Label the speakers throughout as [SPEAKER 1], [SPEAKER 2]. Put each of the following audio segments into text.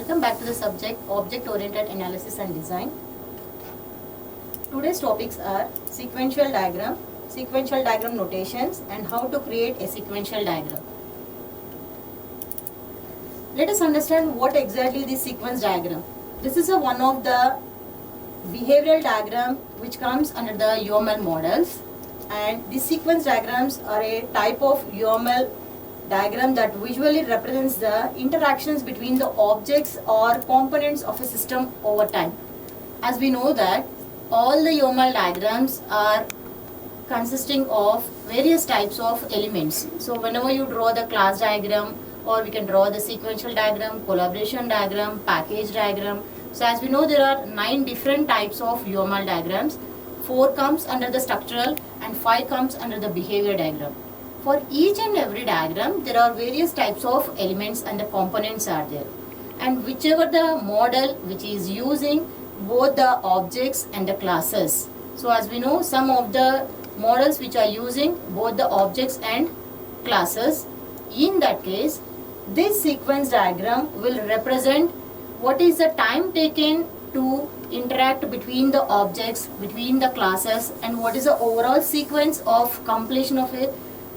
[SPEAKER 1] Welcome back to the subject Object-Oriented Analysis and Design. Today's topics are sequential diagram notations, and how to create a sequential diagram. Let us understand what exactly is sequence diagram. This is one of the behavioral diagram which comes under the UML models, and these sequence diagrams are a type of UML diagram that visually represents the interactions between the objects or components of a system over time. As we know that all the UML diagrams are consisting of various types of elements. So whenever you draw the class diagram, or we can draw the sequential diagram, collaboration diagram, package diagram. So as we know, there are 9 different types of UML diagrams. 4 comes under the structural and 5 comes under the behavior diagram. For each and every diagram, there are various types of elements and the components are there. And whichever the model which is using both the objects and the classes. So as we know, some of the models which are using both the objects and classes, in that case, this sequence diagram will represent what is the time taken to interact between the objects, between the classes, and what is the overall sequence of completion of a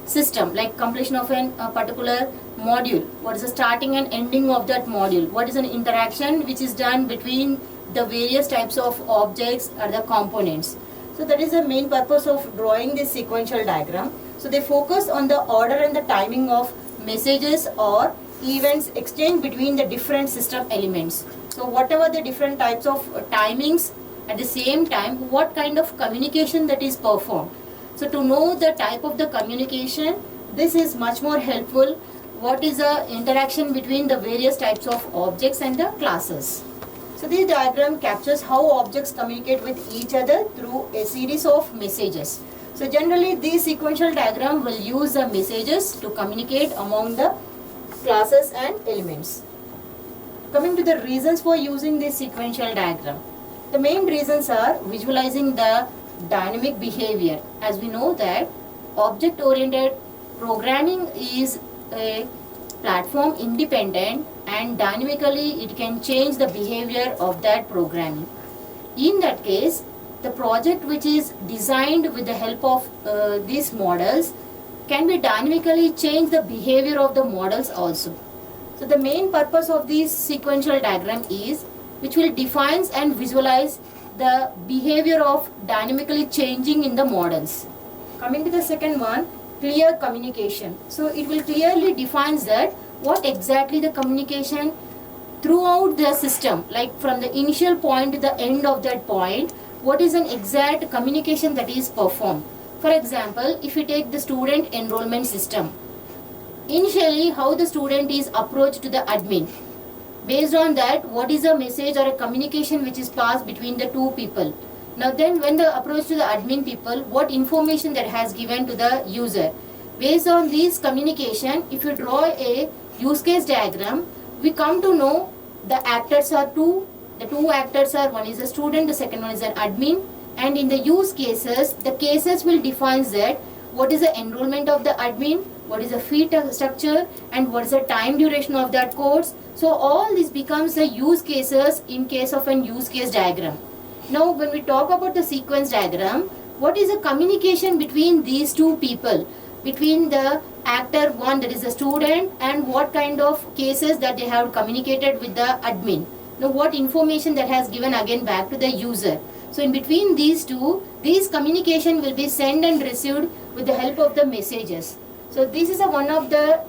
[SPEAKER 1] system, like completion of a particular module. What is the starting and ending of that module? What is an interaction which is done between the various types of objects or the components? So that is the main purpose of drawing this sequential diagram. So they focus on the order and the timing of messages or events exchanged between the different system elements. So whatever the different types of timings, at the same time what kind of communication that is performed. So to know the type of the communication, this is much more helpful. What is the interaction between the various types of objects and the classes. So this diagram captures how objects communicate with each other through a series of messages. So generally this sequential diagram will use the messages to communicate among the classes and elements. Coming to the reasons for using this sequential diagram. The main reasons are visualizing the dynamic behavior. As we know that object-oriented programming is a platform independent, and dynamically it can change the behavior of that programming. In that case, the project which is designed with the help of these models can be dynamically change the behavior of the models also. So the main purpose of this sequential diagram is which will define and visualize the behavior of dynamically changing in the models. Coming to the second one, clear communication. So it will clearly define that what exactly the communication throughout the system, like from the initial point to the end of that point, what is an exact communication that is performed. For example, if you take the student enrollment system, initially how the student is approached to the admin. Based on that, what is a message or a communication which is passed between the two people. Now then, when the approach to the admin people, what information that has given to the user. Based on this communication, if you draw a use case diagram, we come to know the actors are two. The two actors are, one is a student, the second one is an admin. And in the use cases, the cases will define that what is the enrollment of the admin, what is the fee structure, and what is the time duration of that course. So all this becomes the use cases in case of an use case diagram. Now when we talk about the sequence diagram, what is the communication between these two people, between the actor one, that is the student, and what kind of cases that they have communicated with the admin. Now what information that has given again back to the user. So in between these two, these communication will be sent and received with the help of the messages. So this is one of the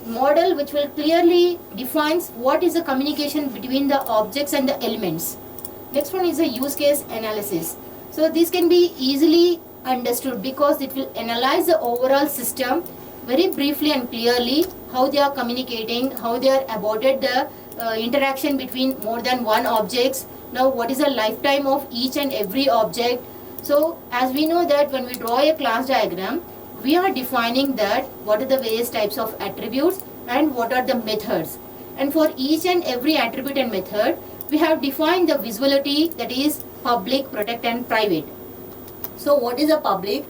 [SPEAKER 1] model which will clearly defines what is the communication between the objects and the elements. Next one is the use case analysis. So this can be easily understood because it will analyze the overall system very briefly and clearly, how they are communicating, how they are about the interaction between more than one objects. Now what is the lifetime of each and every object. So as we know that when we draw a class diagram, we are defining that what are the various types of attributes and what are the methods. And for each and every attribute and method, we have defined the visibility, that is public, protect and private. So what is a public?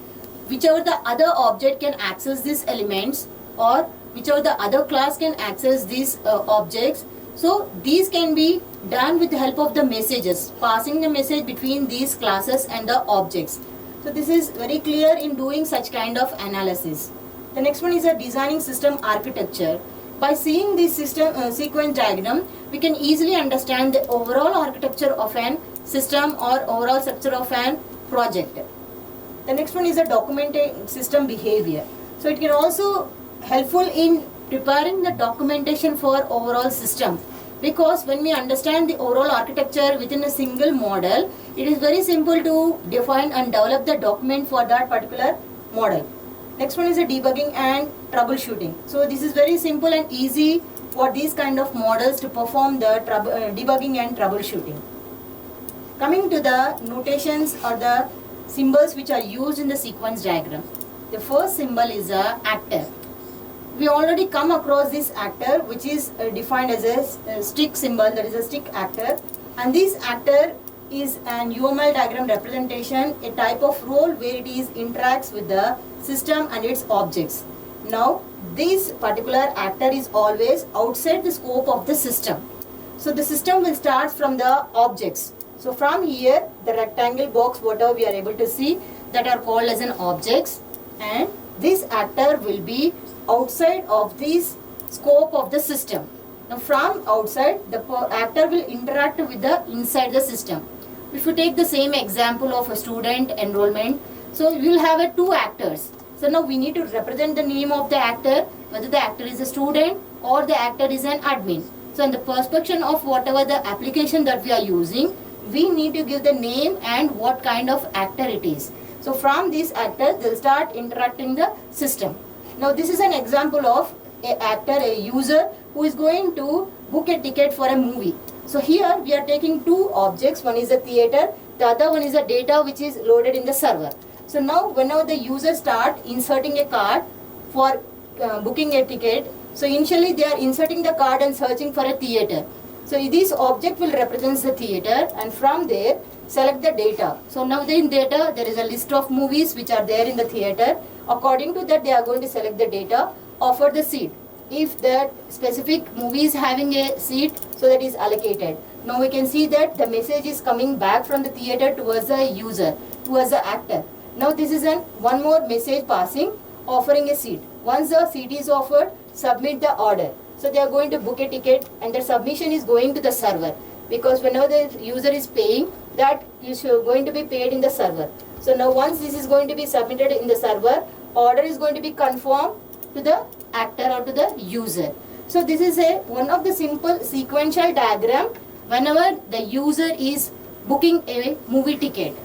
[SPEAKER 1] Whichever the other object can access these elements, or whichever the other class can access these objects, So these can be done with the help of the messages, passing the message between these classes and the objects. So this is very clear in doing such kind of analysis. The next one is a designing system architecture. By seeing this system sequence diagram, we can easily understand the overall architecture of an system or overall structure of an project. The next one is a documenting system behavior. So it can also helpful in preparing the documentation for overall system, because when we understand the overall architecture within a single model, it is very simple to define and develop the document for that particular model. Next one is a debugging and troubleshooting. So this is very simple and easy for these kind of models to perform the debugging and troubleshooting. Coming to the notations or the symbols which are used in the sequence diagram. The first symbol is a actor. We already come across this actor, which is defined as a stick symbol, that is a stick actor. And this actor is an UML diagram representation, a type of role where it is interacts with the system and its objects. Now, this particular actor is always outside the scope of the system. So the system will start from the objects. So from here, the rectangle box, whatever we are able to see, that are called as an objects, and this actor will be outside of this scope of the system. Now from outside, the actor will interact with the inside the system. If you take the same example of a student enrollment, so you will have two actors. So now we need to represent the name of the actor, whether the actor is a student or the actor is an admin. So in the perspective of whatever the application that we are using, we need to give the name and what kind of actor it is. So from this actor, they'll start interacting the system. Now this is an example of a actor, a user who is going to book a ticket for a movie. So here we are taking two objects. One is a theater, the other one is a data which is loaded in the server. So now whenever the user start inserting a card for booking a ticket, so initially they are inserting the card and searching for a theater. So this object will represent the theater, and from there select the data. So now in data there is a list of movies which are there in the theater. According to that, they are going to select the data, offer the seat. If that specific movie is having a seat, so that is allocated. Now we can see that the message is coming back from the theater towards the user, towards the actor. Now this is one more message passing, offering a seat. Once the seat is offered, submit the order. So they are going to book a ticket, and the submission is going to the server, because whenever the user is paying, that is going to be paid in the server. So now once this is going to be submitted in the server, order is going to be confirmed to the actor or to the user. So this is one of the simple sequential diagram whenever the user is booking a movie ticket.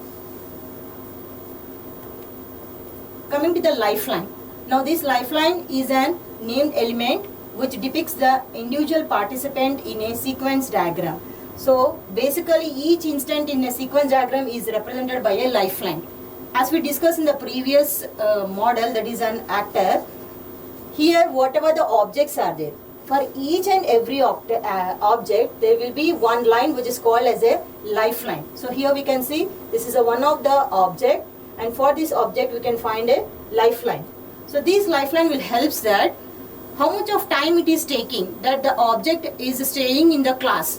[SPEAKER 1] Coming to the lifeline. Now this lifeline is an named element which depicts the individual participant in a sequence diagram. So basically each instant in a sequence diagram is represented by a lifeline. As we discussed in the previous model, that is an actor, here whatever the objects are there, for each and every object there will be one line which is called as a lifeline. So here we can see this is one of the object, and for this object we can find a lifeline. So this lifeline will help that how much of time it is taking that the object is staying in the class,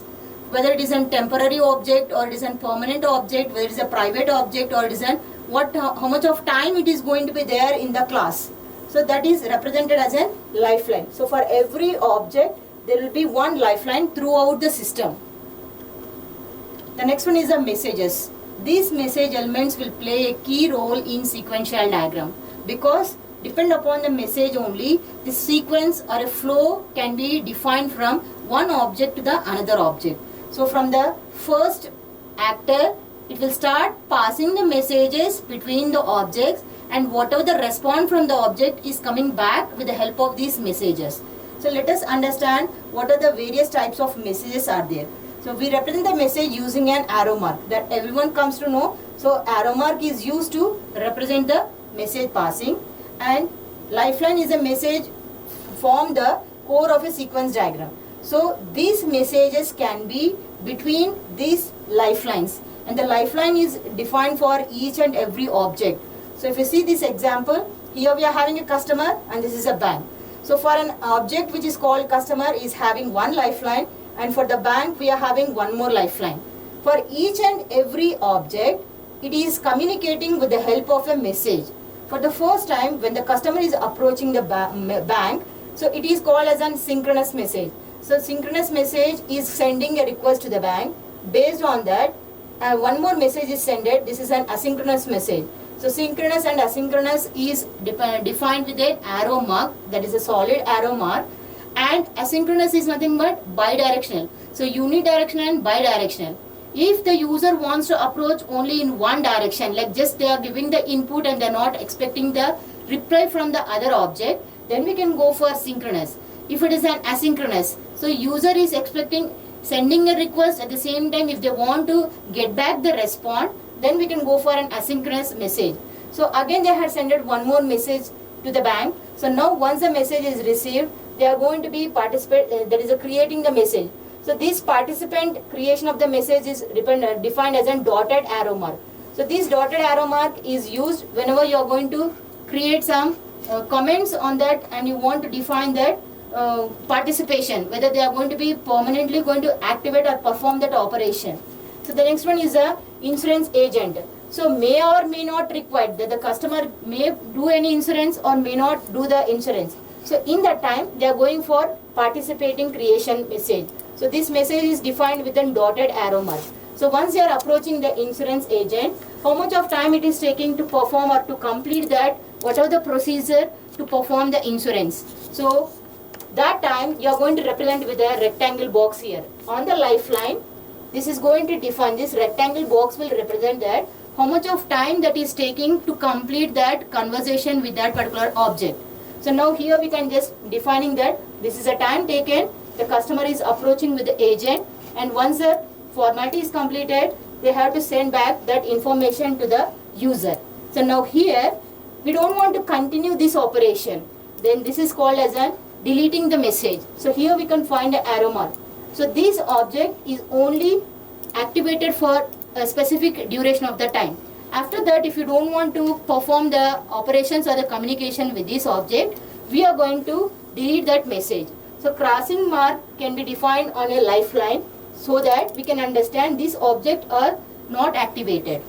[SPEAKER 1] whether it is a temporary object or it is a permanent object, whether it is a private object or it is how much of time it is going to be there in the class. So that is represented as a lifeline. So for every object there will be one lifeline throughout the system. The next one is the messages. These message elements will play a key role in sequential diagram, because depend upon the message only, the sequence or a flow can be defined from one object to the another object. So from the first actor, it will start passing the messages between the objects, and whatever the response from the object is coming back with the help of these messages. So let us understand what are the various types of messages are there. So we represent the message using an arrow mark that everyone comes to know. So arrow mark is used to represent the message passing, and lifeline is a message form the core of a sequence diagram. So these messages can be between these lifelines, and the lifeline is defined for each and every object. So if you see this example, here we are having a customer and this is a bank. So for an object which is called customer is having one lifeline, and for the bank we are having one more lifeline. For each and every object, it is communicating with the help of a message. For the first time, when the customer is approaching the bank, so it is called as a synchronous message. So synchronous message is sending a request to the bank. Based on that, one more message is sent. This is an asynchronous message. So synchronous and asynchronous is defined with an arrow mark, that is a solid arrow mark, and asynchronous is nothing but bidirectional. So unidirectional and bidirectional. If the user wants to approach only in one direction, like just they are giving the input and they are not expecting the reply from the other object, then we can go for synchronous. If it is an asynchronous, so user is expecting sending a request, at the same time if they want to get back the response, then we can go for an asynchronous message. So again they had sent one more message to the bank. So now once the message is received, they are going to be creating the message. So this participant creation of the message is defined as a dotted arrow mark. So this dotted arrow mark is used whenever you are going to create some comments on that and you want to define that participation, whether they are going to be permanently going to activate or perform that operation. So the next one is a insurance agent. So may or may not require that the customer may do any insurance or may not do the insurance. So in that time they are going for participating creation message. So this message is defined with a dotted arrow mark. So once you are approaching the insurance agent, how much of time it is taking to perform or to complete that, whatever the procedure to perform the insurance. So that time you are going to represent with a rectangle box here. On the lifeline, this is going to define, this rectangle box will represent that how much of time that is taking to complete that conversation with that particular object. So now here we can just defining that this is a time taken, the customer is approaching with the agent, and once the formality is completed, they have to send back that information to the user. So now here we don't want to continue this operation, then this is called as a deleting the message. So here we can find an arrow mark. So this object is only activated for a specific duration of the time. After that, if you don't want to perform the operations or the communication with this object, we are going to delete that message. So crossing mark can be defined on a lifeline so that we can understand this object are not activated.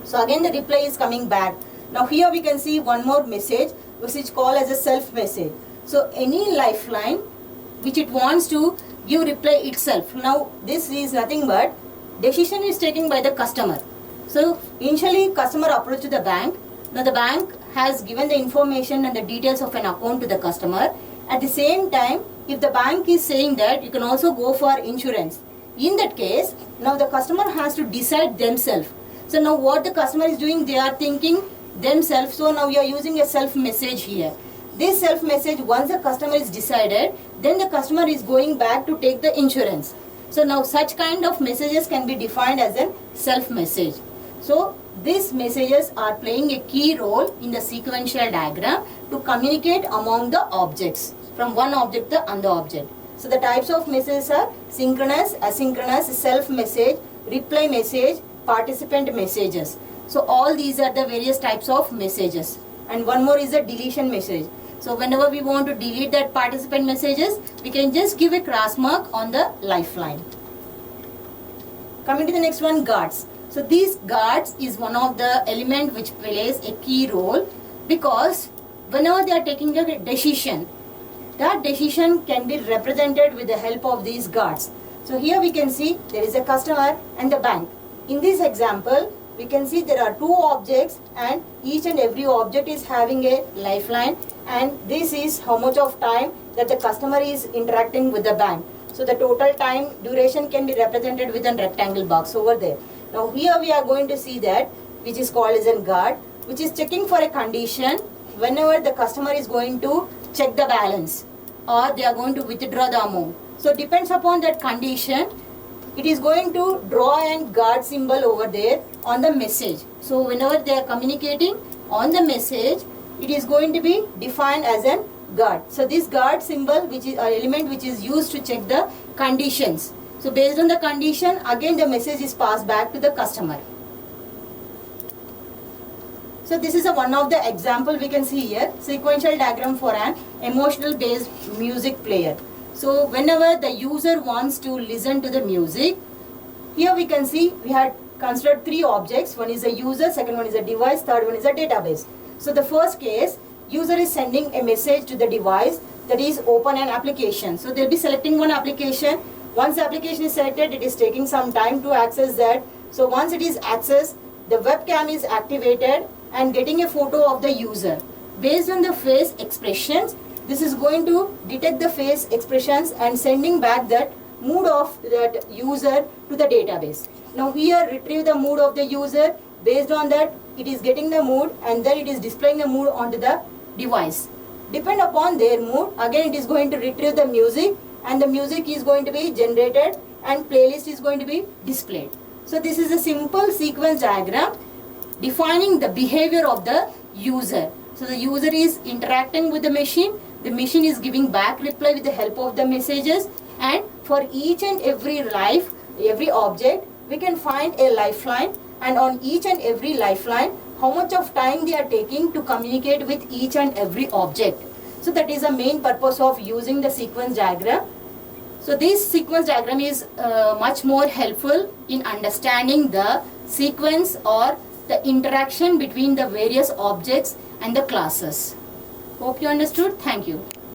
[SPEAKER 1] So again the reply is coming back. Now here we can see one more message which is called as a self message. So any lifeline which it wants to give reply itself. Now this is nothing but decision is taken by the customer. So initially customer approached to the bank. Now the bank has given the information and the details of an account to the customer. At the same time, if the bank is saying that you can also go for insurance, in that case, now the customer has to decide themselves. So now what the customer is doing, they are thinking themselves. So now we are using a self message here. This self message, once the customer is decided, then the customer is going back to take the insurance. So now such kind of messages can be defined as a self message. So these messages are playing a key role in the sequential diagram to communicate among the objects from one object to another object. So the types of messages are synchronous, asynchronous, self message, reply message, participant messages. So all these are the various types of messages. And one more is a deletion message. So whenever we want to delete that participant messages, we can just give a cross mark on the lifeline. Coming to the next one, guards. So these guards is one of the element which plays a key role, because whenever they are taking a decision, that decision can be represented with the help of these guards. So here we can see there is a customer and the bank. In this example, we can see there are two objects and each and every object is having a lifeline, and this is how much of time that the customer is interacting with the bank. So the total time duration can be represented with a rectangle box over there. Now here we are going to see that which is called as a guard, which is checking for a condition whenever the customer is going to check the balance or they are going to withdraw the amount. So depends upon that condition, it is going to draw a guard symbol over there on the message. So whenever they are communicating on the message, it is going to be defined as a guard. So this guard symbol, which is an element which is used to check the conditions. So based on the condition, again the message is passed back to the customer. So this is one of the example we can see here, sequential diagram for an emotional based music player. So whenever the user wants to listen to the music, here we can see we had considered three objects. One is a user, second one is a device, third one is a database. So the first case, user is sending a message to the device, that is open an application. So they'll be selecting one application. Once the application is selected, it is taking some time to access that. So once it is accessed, the webcam is activated and getting a photo of the user. Based on the face expressions, this is going to detect the face expressions and sending back that mood of that user to the database. Now here retrieve the mood of the user. Based on that, it is getting the mood and then it is displaying the mood onto the device. Depend upon their mood, again it is going to retrieve the music and the music is going to be generated and playlist is going to be displayed. So this is a simple sequence diagram defining the behavior of the user. So the user is interacting with the machine is giving back reply with the help of the messages, and for each and every object we can find a lifeline, and on each and every lifeline how much of time they are taking to communicate with each and every object. So that is the main purpose of using the sequence diagram. So this sequence diagram is much more helpful in understanding the sequence or the interaction between the various objects and the classes. Hope you understood. Thank you.